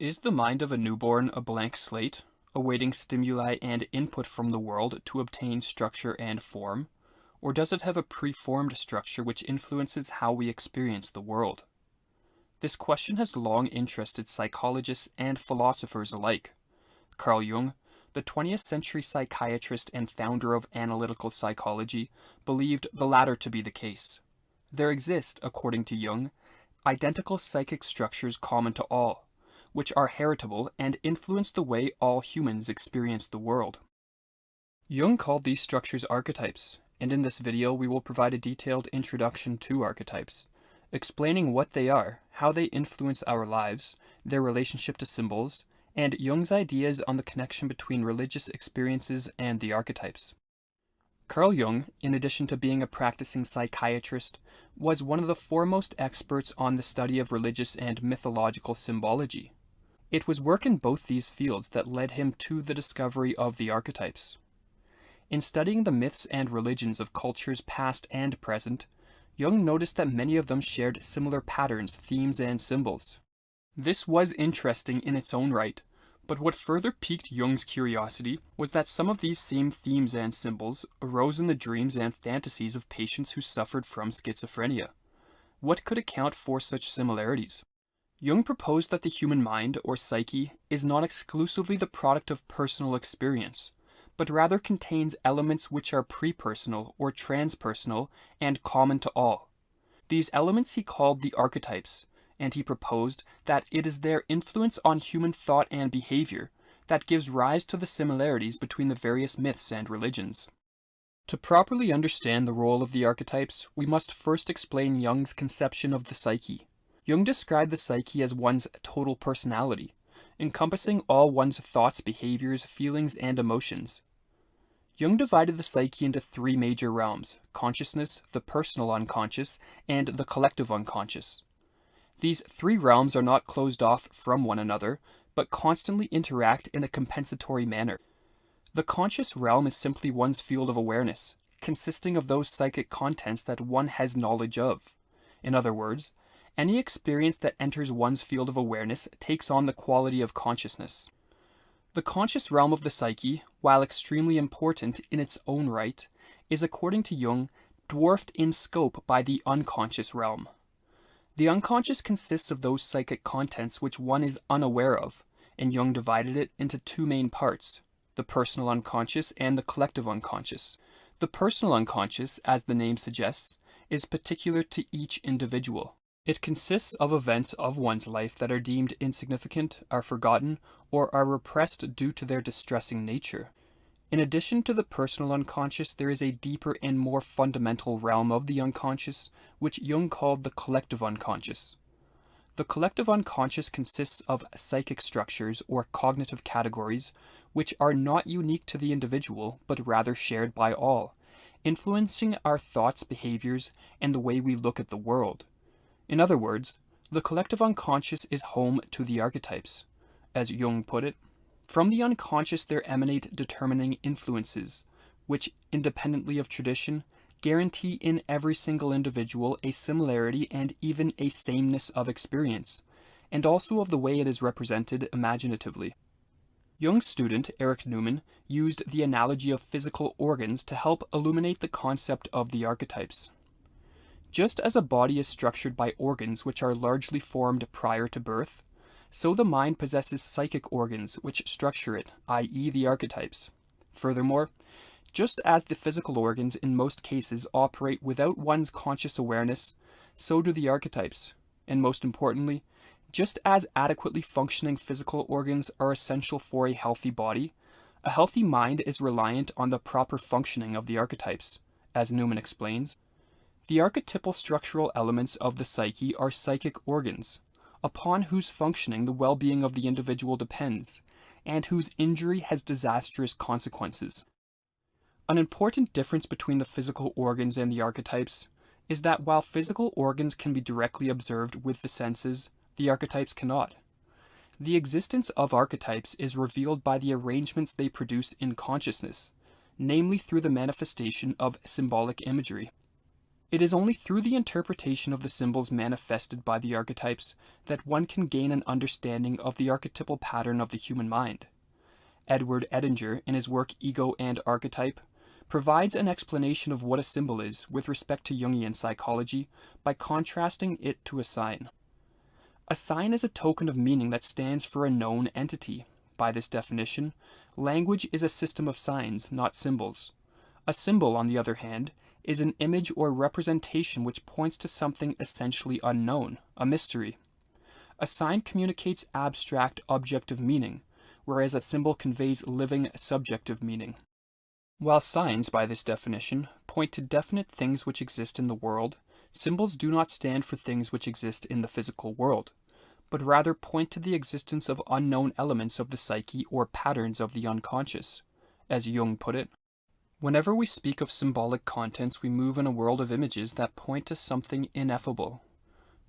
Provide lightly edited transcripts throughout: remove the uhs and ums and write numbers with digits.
Is the mind of a newborn a blank slate, awaiting stimuli and input from the world to obtain structure and form? Or does it have a preformed structure which influences how we experience the world? This question has long interested psychologists and philosophers alike. Carl Jung, the 20th century psychiatrist and founder of analytical psychology, believed the latter to be the case. There exist, according to Jung, identical psychic structures common to all, which are heritable and influence the way all humans experience the world. Jung called these structures archetypes, and in this video we will provide a detailed introduction to archetypes, explaining what they are, how they influence our lives, their relationship to symbols, and Jung's ideas on the connection between religious experiences and the archetypes. Carl Jung, in addition to being a practicing psychiatrist, was one of the foremost experts on the study of religious and mythological symbology. It was work in both these fields that led him to the discovery of the archetypes. In studying the myths and religions of cultures past and present, Jung noticed that many of them shared similar patterns, themes, and symbols. This was interesting in its own right, but what further piqued Jung's curiosity was that some of these same themes and symbols arose in the dreams and fantasies of patients who suffered from schizophrenia. What could account for such similarities? Jung proposed that the human mind, or psyche, is not exclusively the product of personal experience, but rather contains elements which are pre-personal or transpersonal and common to all. These elements he called the archetypes, and he proposed that it is their influence on human thought and behavior that gives rise to the similarities between the various myths and religions. To properly understand the role of the archetypes, we must first explain Jung's conception of the psyche. Jung described the psyche as one's total personality, encompassing all one's thoughts, behaviors, feelings, and emotions. Jung divided the psyche into three major realms: consciousness, the personal unconscious, and the collective unconscious. These three realms are not closed off from one another, but constantly interact in a compensatory manner. The conscious realm is simply one's field of awareness, consisting of those psychic contents that one has knowledge of. In other words, any experience that enters one's field of awareness takes on the quality of consciousness. The conscious realm of the psyche, while extremely important in its own right, is, according to Jung, dwarfed in scope by the unconscious realm. The unconscious consists of those psychic contents which one is unaware of, and Jung divided it into two main parts: the personal unconscious and the collective unconscious. The personal unconscious, as the name suggests, is particular to each individual. It consists of events of one's life that are deemed insignificant, are forgotten, or are repressed due to their distressing nature. In addition to the personal unconscious, there is a deeper and more fundamental realm of the unconscious, which Jung called the collective unconscious. The collective unconscious consists of psychic structures or cognitive categories which are not unique to the individual, but rather shared by all, influencing our thoughts, behaviors, and the way we look at the world. In other words, the collective unconscious is home to the archetypes. As Jung put it, from the unconscious there emanate determining influences, which, independently of tradition, guarantee in every single individual a similarity and even a sameness of experience, and also of the way it is represented imaginatively. Jung's student, Erich Neumann, used the analogy of physical organs to help illuminate the concept of the archetypes. Just as a body is structured by organs which are largely formed prior to birth, so the mind possesses psychic organs which structure it, i.e. the archetypes. Furthermore, just as the physical organs in most cases operate without one's conscious awareness, so do the archetypes. And most importantly, just as adequately functioning physical organs are essential for a healthy body, a healthy mind is reliant on the proper functioning of the archetypes. As Neumann explains, the archetypal structural elements of the psyche are psychic organs, upon whose functioning the well-being of the individual depends, and whose injury has disastrous consequences. An important difference between the physical organs and the archetypes is that while physical organs can be directly observed with the senses, the archetypes cannot. The existence of archetypes is revealed by the arrangements they produce in consciousness, namely through the manifestation of symbolic imagery. It is only through the interpretation of the symbols manifested by the archetypes that one can gain an understanding of the archetypal pattern of the human mind. Edward Edinger, in his work Ego and Archetype, provides an explanation of what a symbol is with respect to Jungian psychology by contrasting it to a sign. A sign is a token of meaning that stands for a known entity. By this definition, language is a system of signs, not symbols. A symbol, on the other hand, is an image or representation which points to something essentially unknown, a mystery. A sign communicates abstract, objective meaning, whereas a symbol conveys living, subjective meaning. While signs, by this definition, point to definite things which exist in the world, symbols do not stand for things which exist in the physical world, but rather point to the existence of unknown elements of the psyche or patterns of the unconscious, as Jung put it. Whenever we speak of symbolic contents, we move in a world of images that point to something ineffable.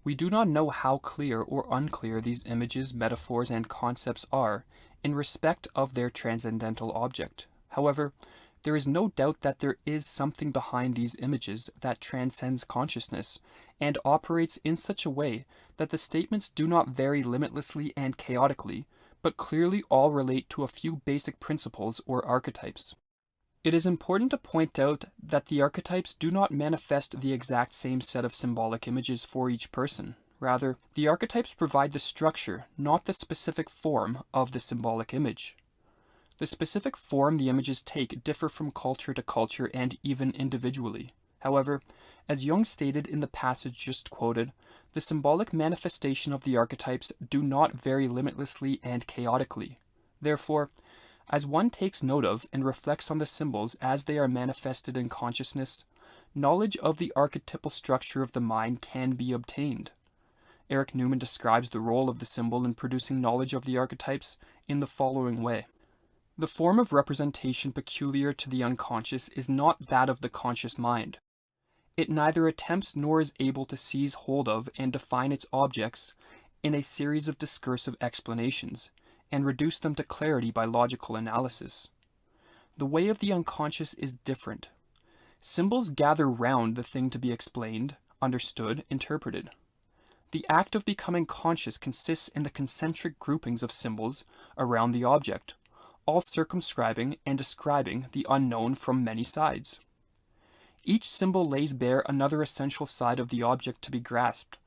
We do not know how clear or unclear these images, metaphors, and concepts are in respect of their transcendental object. However, there is no doubt that there is something behind these images that transcends consciousness and operates in such a way that the statements do not vary limitlessly and chaotically, but clearly all relate to a few basic principles or archetypes. It is important to point out that the archetypes do not manifest the exact same set of symbolic images for each person. Rather, the archetypes provide the structure, not the specific form, of the symbolic image. The specific form the images take differ from culture to culture and even individually. However, as Jung stated in the passage just quoted, the symbolic manifestation of the archetypes do not vary limitlessly and chaotically. Therefore, as one takes note of and reflects on the symbols as they are manifested in consciousness, knowledge of the archetypal structure of the mind can be obtained. Eric Newman describes the role of the symbol in producing knowledge of the archetypes in the following way. The form of representation peculiar to the unconscious is not that of the conscious mind. It neither attempts nor is able to seize hold of and define its objects in a series of discursive explanations, and reduce them to clarity by logical analysis. The way of the unconscious is different. Symbols gather round the thing to be explained, understood, interpreted. The act of becoming conscious consists in the concentric groupings of symbols around the object, all circumscribing and describing the unknown from many sides. Each symbol lays bare another essential side of the object to be grasped,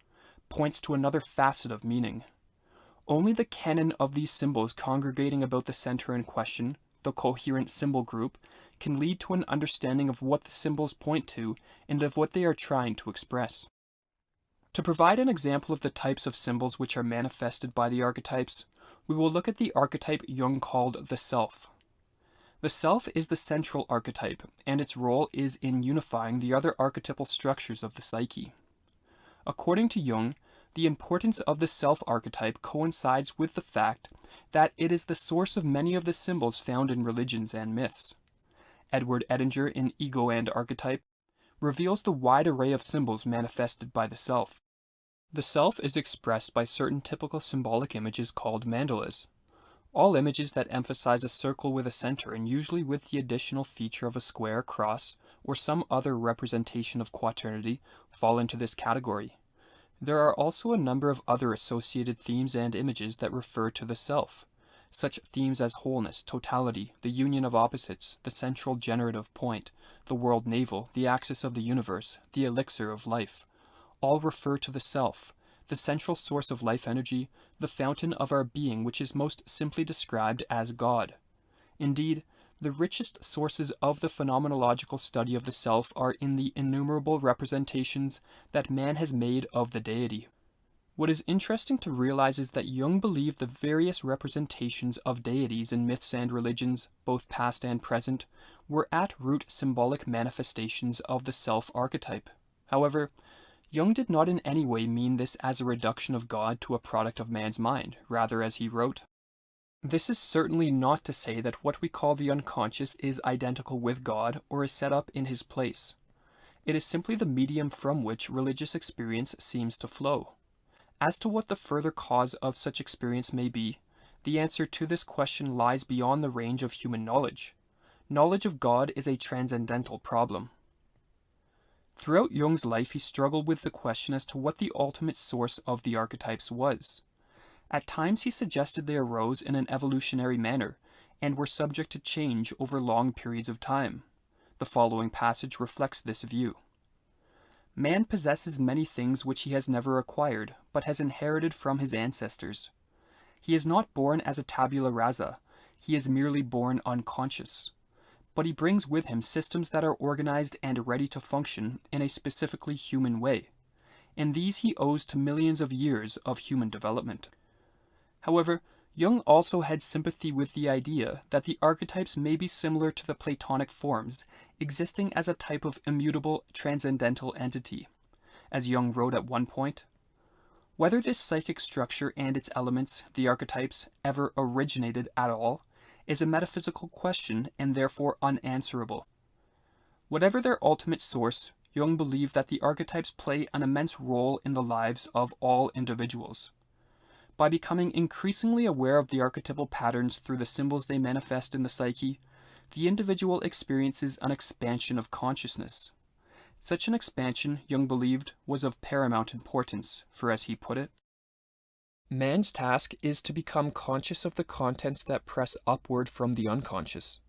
points to another facet of meaning. Only the canon of these symbols congregating about the center in question, the coherent symbol group, can lead to an understanding of what the symbols point to and of what they are trying to express. To provide an example of the types of symbols which are manifested by the archetypes, we will look at the archetype Jung called the self. The self is the central archetype, and its role is in unifying the other archetypal structures of the psyche. According to Jung, the importance of the self archetype coincides with the fact that it is the source of many of the symbols found in religions and myths. Edward Edinger in Ego and Archetype reveals the wide array of symbols manifested by the self. The self is expressed by certain typical symbolic images called mandalas. All images that emphasize a circle with a center and usually with the additional feature of a square, cross, or some other representation of quaternity fall into this category. There are also a number of other associated themes and images that refer to the self, such themes as wholeness, totality, the union of opposites, the central generative point, the world navel, the axis of the universe, the elixir of life. All refer to the self, the central source of life energy, the fountain of our being, which is most simply described as God. Indeed, the richest sources of the phenomenological study of the self are in the innumerable representations that man has made of the deity. What is interesting to realize is that Jung believed the various representations of deities in myths and religions, both past and present, were at root symbolic manifestations of the self archetype. However, Jung did not in any way mean this as a reduction of God to a product of man's mind. Rather, as he wrote, "This is certainly not to say that what we call the unconscious is identical with God or is set up in his place. It is simply the medium from which religious experience seems to flow. As to what the further cause of such experience may be, the answer to this question lies beyond the range of human knowledge. Knowledge of God is a transcendental problem." Throughout Jung's life, he struggled with the question as to what the ultimate source of the archetypes was. At times, he suggested they arose in an evolutionary manner and were subject to change over long periods of time. The following passage reflects this view. Man possesses many things which he has never acquired, but has inherited from his ancestors. He is not born as a tabula rasa, he is merely born unconscious. But he brings with him systems that are organized and ready to function in a specifically human way, and these he owes to millions of years of human development. However, Jung also had sympathy with the idea that the archetypes may be similar to the Platonic forms, existing as a type of immutable transcendental entity. As Jung wrote at one point, whether this psychic structure and its elements, the archetypes, ever originated at all, is a metaphysical question and therefore unanswerable. Whatever their ultimate source, Jung believed that the archetypes play an immense role in the lives of all individuals. By becoming increasingly aware of the archetypal patterns through the symbols they manifest in the psyche, the individual experiences an expansion of consciousness. Such an expansion, Jung believed, was of paramount importance, for as he put it, man's task is to become conscious of the contents that press upward from the unconscious.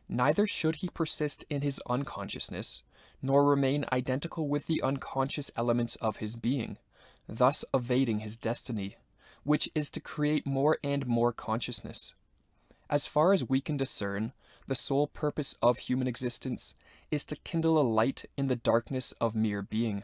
Neither should he persist in his unconsciousness, nor remain identical with the unconscious elements of his being, thus evading his destiny, which is to create more and more consciousness. As far as we can discern, the sole purpose of human existence is to kindle a light in the darkness of mere being.